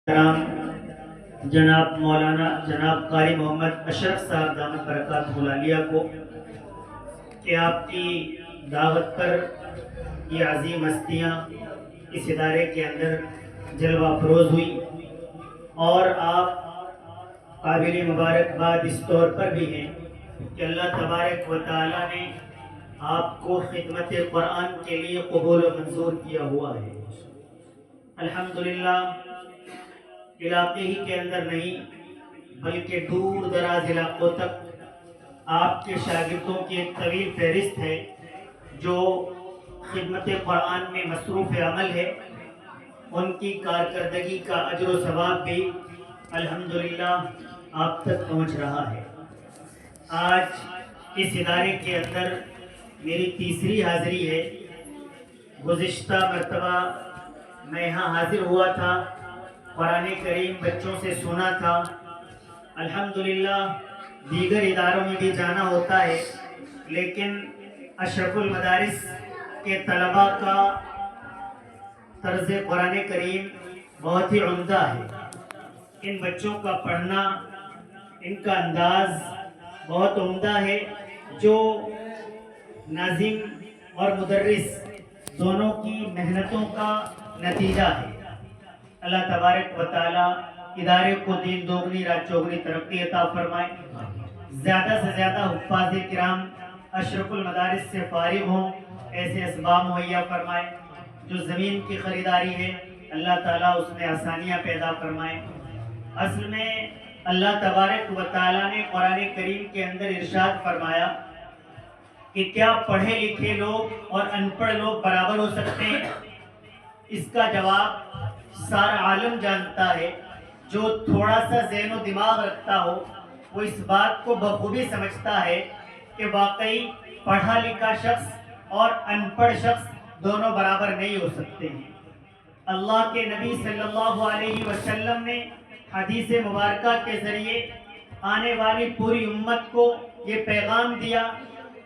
کرام جناب مولانا جناب قاری محمد اشرف صاحب دامت برکات ملالیہ کو کہ آپ کی دعوت پر یہ عظیم ہستیاں اس ادارے کے اندر جلوہ افروز ہوئی، اور آپ قابل مبارکباد اس طور پر بھی ہیں کہ اللہ تبارک و تعالیٰ نے آپ کو خدمت قرآن کے لیے قبول و منظور کیا ہوا ہے۔ الحمدللہ علاقے ہی کے اندر نہیں بلکہ دور دراز علاقوں تک آپ کے شاگردوں کی ایک طویل فہرست ہے جو خدمت قرآن میں مصروف عمل ہے۔ ان کی کارکردگی کا اجر و ثواب بھی الحمدللہ آپ تک پہنچ رہا ہے۔ آج اس ادارے کے اندر میری تیسری حاضری ہے۔ گزشتہ مرتبہ میں یہاں حاضر ہوا تھا، قرآن کریم بچوں سے سنا تھا۔ الحمدللہ دیگر اداروں میں بھی جانا ہوتا ہے، لیکن اشرف المدارس کے طلباء کا طرز قرآن کریم بہت ہی عمدہ ہے۔ ان بچوں کا پڑھنا، ان کا انداز بہت عمدہ ہے، جو ناظم اور مدرس دونوں کی محنتوں کا نتیجہ ہے۔ اللہ تبارک و تعالیٰ ادارے کو دین دوگنی رات چوگنی ترقی عطا فرمائے، زیادہ سے زیادہ حفاظ کرام اشرف المدارس سے فارغ ہوں، ایسے اسباب مہیا فرمائے۔ جو زمین کی خریداری ہے اللہ تعالیٰ اس میں آسانیاں پیدا فرمائے۔ اصل میں اللہ تبارک و تعالیٰ نے قرآن کریم کے اندر ارشاد فرمایا کہ کیا پڑھے لکھے لوگ اور ان پڑھ لوگ برابر ہو سکتے ہیں؟ اس کا جواب سارا عالم جانتا ہے۔ جو تھوڑا سا ذہن و دماغ رکھتا ہو وہ اس بات کو بخوبی سمجھتا ہے کہ واقعی پڑھا لکھا شخص اور ان پڑھ شخص دونوں برابر نہیں ہو سکتے ہیں۔ اللہ کے نبی صلی اللہ علیہ وسلم نے حدیث مبارکہ کے ذریعے آنے والی پوری امت کو یہ پیغام دیا،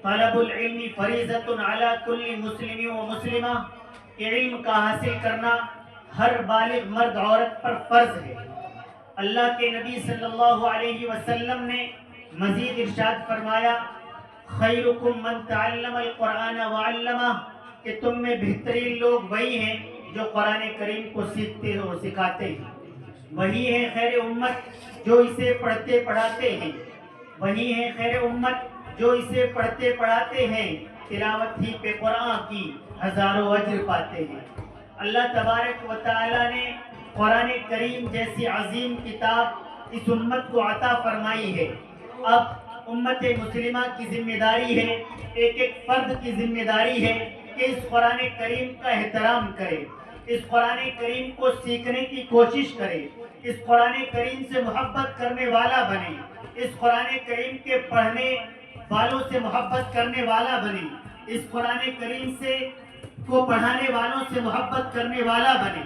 طلب العلم فریضۃ علی کل مسلم و مسلمہ، کہ علم کا حاصل کرنا ہر بالغ مرد عورت پر فرض ہے۔ اللہ کے نبی صلی اللہ علیہ وسلم نے مزید ارشاد فرمایا، خیرکم من تعلم القرآن وعلمہ، کہ تم میں بہترین لوگ وہی ہیں جو قرآن کریم کو سیکھتے اور سکھاتے ہیں۔ وہی ہے خیر امت جو اسے پڑھتے پڑھاتے ہیں، وہی ہے خیر امت جو اسے پڑھتے پڑھاتے ہیں، تلاوت ہی پہ قرآن کی ہزاروں اجر پاتے ہیں۔ اللہ تبارک و تعالیٰ نے قرآن کریم جیسی عظیم کتاب اس امت کو عطا فرمائی ہے۔ اب امت مسلمہ کی ذمہ داری ہے، ایک ایک فرد کی ذمہ داری ہے کہ اس قرآن کریم کا احترام کرے، اس قرآن کریم کو سیکھنے کی کوشش کرے، اس قرآن کریم سے محبت کرنے والا بنے، اس قرآن کریم کے پڑھنے والوں سے محبت کرنے والا بنے، اس قرآن کریم سے کو پڑھانے والوں سے محبت کرنے والا بنے۔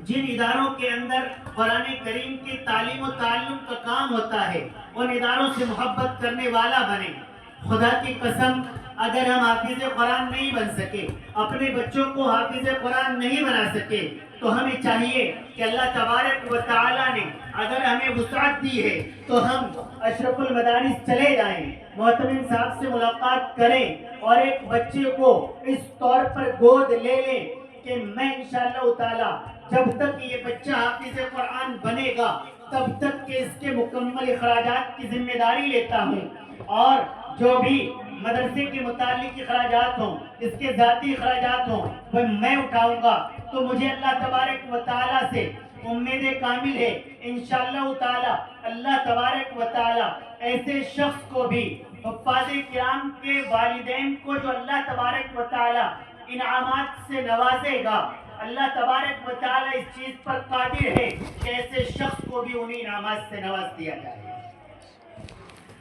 جن اداروں کے اندر قرآن کریم کی تعلیم و تعلم کا کام ہوتا ہے ان اداروں سے محبت کرنے والا بنے۔ خدا کی قسم اگر ہم حافظ قرآن نہیں بن سکے، اپنے بچوں کو حافظ قرآن نہیں بنا سکے، تو ہمیں چاہیے کہ اللہ تبارک و تعالیٰ نے اگر ہمیں وسعت دی ہے تو ہم اشرف المدارس چلے جائیں، محتمم صاحب سے ملاقات کریں اور ایک بچے کو اس طور پر گود لے لیں کہ میں انشاءاللہ تعالیٰ جب تک یہ بچہ حافظ قرآن بنے گا تب تک کہ اس کے مکمل اخراجات کی ذمہ داری لیتا ہوں، اور جو بھی مدرسے کے متعلق اخراجات ہوں، اس کے ذاتی اخراجات ہوں، وہ میں اٹھاؤں گا۔ تو مجھے اللہ تبارک و تعالیٰ سے امید کامل ہے انشاءاللہ تعالیٰ اللہ تبارک و تعالیٰ ایسے شخص کو بھی، حفاظ کرام کے والدین کو جو اللہ تبارک و تعالیٰ انعامات سے نوازے گا، اللہ تبارک و تعالیٰ اس چیز پر قادر ہے کہ ایسے شخص کو بھی انہی انعامات سے نواز دیا جائے۔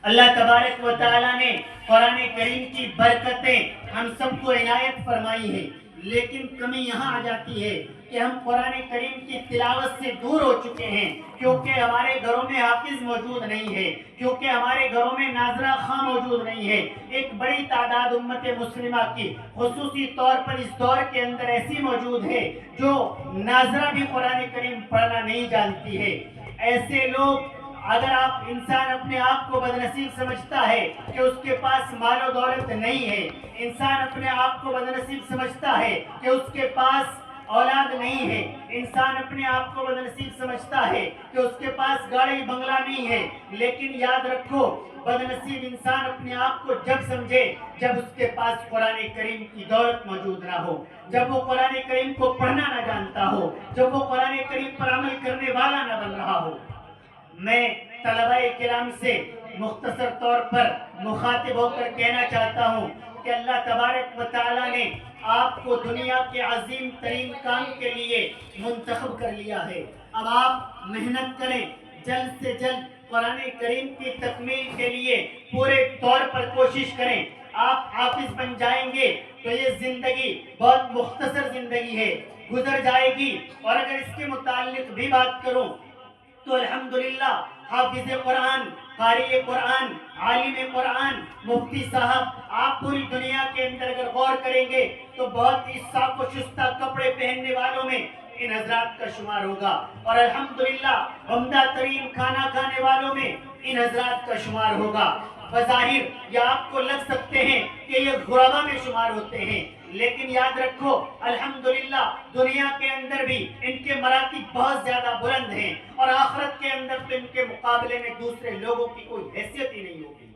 اللہ تبارک و تعالیٰ نے قرآن کریم کی برکتیں ہم سب کو عنایت فرمائی ہیں۔ لیکن کمی یہاں آ جاتی ہے کہ ہم قرآن کریم کی تلاوت سے دور ہو چکے ہیں، کیونکہ ہمارے گھروں میں حافظ موجود نہیں ہے، کیونکہ ہمارے گھروں میں ناظرہ خواں موجود نہیں ہے۔ ایک بڑی تعداد امت مسلمہ کی خصوصی طور پر اس دور کے اندر ایسی موجود ہے جو ناظرہ بھی قرآن کریم پڑھنا نہیں جانتی ہے۔ ایسے لوگ، اگر انسان اپنے آپ کو بدنصیب سمجھتا ہے کہ اس کے پاس مال و دولت نہیں ہے، انسان اپنے آپ کو بدنصیب سمجھتا ہے کہ اس کے پاس اولاد نہیں ہے، انسان اپنے آپ کو بدنصیب سمجھتا ہے کہ اس کے پاس گاڑی بنگلہ نہیں ہے، لیکن یاد رکھو بدنصیب انسان اپنے آپ کو جب سمجھے جب اس کے پاس قرآن کریم کی دولت موجود نہ ہو، جب وہ قرآن کریم کو پڑھنا نہ جانتا ہو، جب وہ قرآن کریم پر عمل کرنے والا نہ بن رہا ہو۔ میں طلباء کرام سے مختصر طور پر مخاطب ہو کر کہنا چاہتا ہوں کہ اللہ تبارک و تعالیٰ نے آپ کو دنیا کے عظیم ترین کام کے لیے منتخب کر لیا ہے۔ اب آپ محنت کریں، جلد سے جلد قرآن کریم کی تکمیل کے لیے پورے طور پر کوشش کریں۔ آپ حافظ بن جائیں گے تو یہ زندگی بہت مختصر زندگی ہے، گزر جائے گی۔ اور اگر اس کے متعلق بھی بات کروں تو الحمدللہ حافظ قرآن، قاری قرآن، عالم قرآن، مفتی صاحب، آپ پوری دنیا کے اندر اگر غور کریں گے تو بہت ہی صاف و شستہ کپڑے پہننے والوں میں ان حضرات کا شمار ہوگا، اور الحمدللہ عمدہ ترین کھانا کھانے والوں میں ان حضرات کا شمار ہوگا۔ بظاہر یہ آپ کو لگ سکتے ہیں کہ یہ غربا میں شمار ہوتے ہیں، لیکن یاد رکھو الحمدللہ دنیا کے اندر بھی ان کے مراتب بہت زیادہ بلند ہیں، اور آخرت کے اندر تو ان کے مقابلے میں دوسرے لوگوں کی کوئی حیثیت ہی نہیں ہوگی۔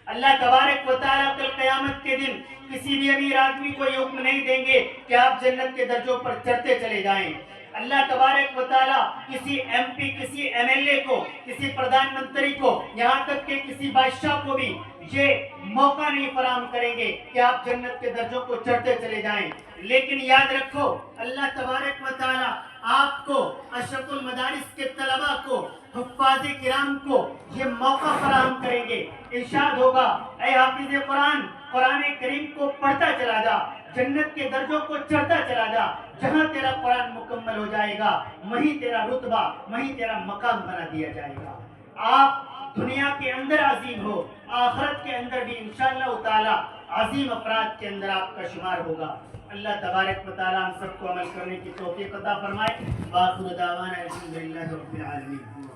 اللہ تبارک و تعالیٰ کل قیامت کے دن کسی بھی امیر آدمی کو یہ حکم نہیں دیں گے کہ آپ جنت کے درجوں پر چڑھتے چلے جائیں۔ اللہ تبارک و تعالیٰ کسی ایم پی، کسی ایم ایل اے کو، کسی پردھان منتری کو، یہاں تک کہ کسی بادشاہ کو بھی یہ موقع نہیں فراہم کریں گے کہ آپ جنت کے درجوں کو چڑھتے چلے جائیں۔ لیکن یاد رکھو اللہ تبارک و تعالیٰ آپ کو، اشرف المدارس کے طلباء کو، حفاظ کرام کو یہ موقع فراہم کریں گے۔ ارشاد ہوگا اے حافظ قرآن، قرآن کریم کو پڑھتا چلا جا، جنت کے درجوں کو چڑھتا چلا جا۔ جہاں تیرا قرآن مکمل ہو جائے گا وہیں تیرا رتبہ، وہیں تیرا مقام بنا دیا جائے گا۔ آپ دنیا کے اندر عظیم ہو، آخرت کے اندر بھی انشاءاللہ تعالی عظیم افراد کے اندر آپ کا شمار ہوگا۔ اللہ تبارک و تعالی ہم سب کو عمل کرنے کی توفیق عطا فرمائے۔ وآخر دعوانا الحمدللہ رب العالمین۔